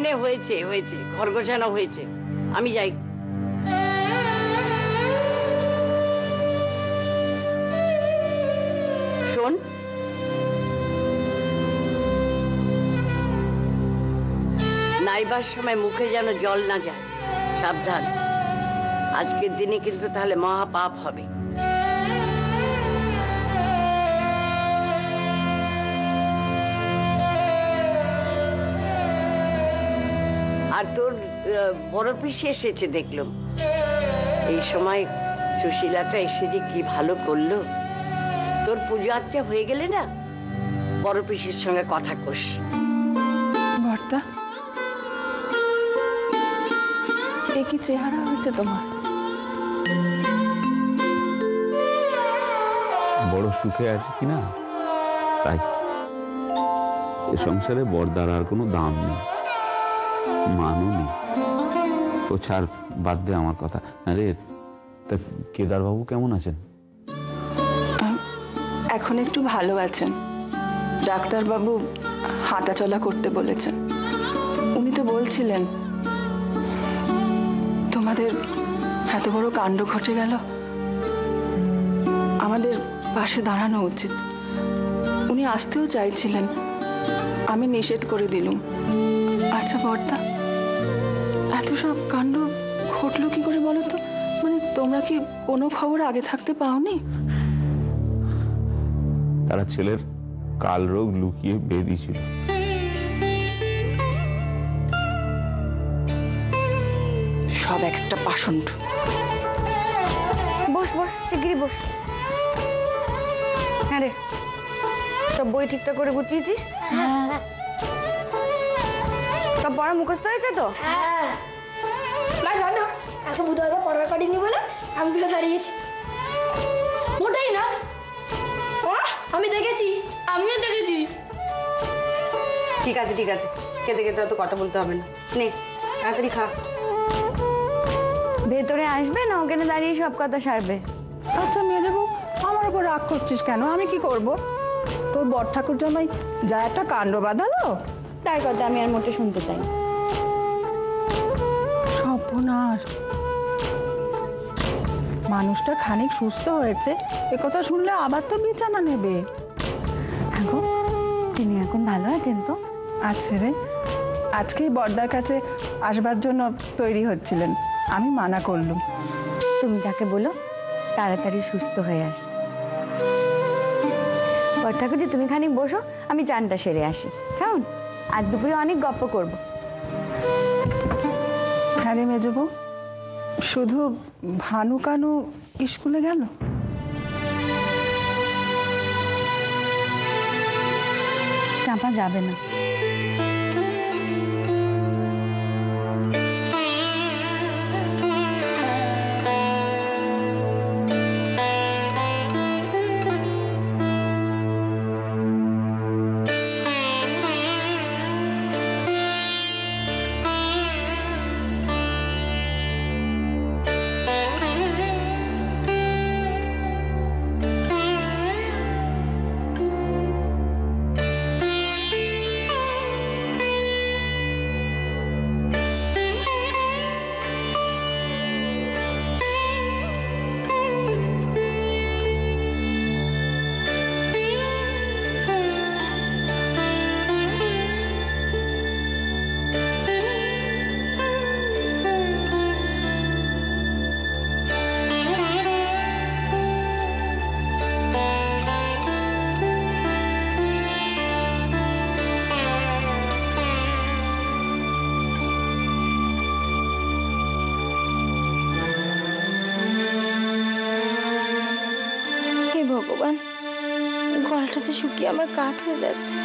নে হয়েছে হয়েছে, ঘর গোছানো হয়েছে, আমি যাই। শোন, নাইবার সময় মুখে যেন জল না যায়, সাবধান। আজকের দিনে কিন্তু তাহলে মহা পাপ হবে। আর তোর বড় পিসি এসেছে দেখলাম। এই সময় সুশীলাটা এসে যে কি ভালো করলো। তোর পুজো আচ্চা হয়ে গেলে না বড় পিসির সঙ্গে কথা কোস। বর্দা, এ কি চেহারা হয়েছে তোমার? বড় সুখে আছে কিনা তাই। এ সংসারে বর্দার আর কোনো দাম নেই, মানও নেই। তো ছাড়, বাদ দে আমার কথা। আরে তা কেদারবাবু কেমন আছেন? এখন একটু ভালো আছেন। ডাক্তারবাবু হাঁটাচলা করতে বলেছেন। উনি তো বলছিলেন তোমাদের এত বড় কাণ্ড ঘটে গেল, আমাদের পাশে দাঁড়ানো উচিত। উনি আসতেও চাইছিলেন, আমি নিষেধ করে দিলুম। আচ্ছা বর্দা, এত সব কাণ্ড ঘটলো কি করে বলো তো? মানে তোমরা কি কোনো খবর আগে থাকতে পাওনি? তারা ছেলের কাল রোগ লুকিয়ে বেরিয়েছিল। সব এক একটা পাষণ্ড। বস বস, শিগগিরই বস। হ্যাঁ রে, সব বই ঠিকঠাক করে গুছিয়েছিস? সব পড়া মুখস্থ হয়েছে তো? হ্যাঁ মা, জানো এত বুধবার পড়া করিনি বলে আমি তুলে দাঁড়িয়েছি। মোটাই না, আমি দেখেছি, আমিও দেখেছি। ঠিক আছে ঠিক আছে, খেতে খেতে অত কথা বলতে হবে না। নে তাড়াতাড়ি খা। ভেতরে আসবে না, ওখানে দাঁড়িয়ে সব কথা সারবে। আচ্ছা মেয়ে দেবো, আমার উপর রাগ করছিস কেন? আমি কি করব? তোর বর ঠাকুর জামাই যা একটা কাণ্ড বাঁধালো, তার কথা আমি আর মোটে শুনতে চাই না। সর্বনাশ। মানুষটা খানিক সুস্থ হয়েছে, এ কথা শুনলে আবার তো বিছানা নেবে। হ্যাঁ গো, তিনি এখন ভালো আছেন তো? আছে রে, আজকেই বর্দার কাছে আসবার জন্য তৈরি হচ্ছিলেন, আমি মানা করলুম। তুমি তাকে বলো তাড়াতাড়ি সুস্থ হয়ে আসতে। বর ঠাকুরজি, তুমি খানিক বসো, আমি চানটা সেরে আসি। কেমন? আজ দুপুরে অনেক গপ্প করব। হ্যাঁ রে মেজবু, শুধু ভানু কানু স্কুলে গেল? চাপা যাবে না। ভগবান, গলাটা যে শুকিয়ে আমার কাঠ হয়ে যাচ্ছে।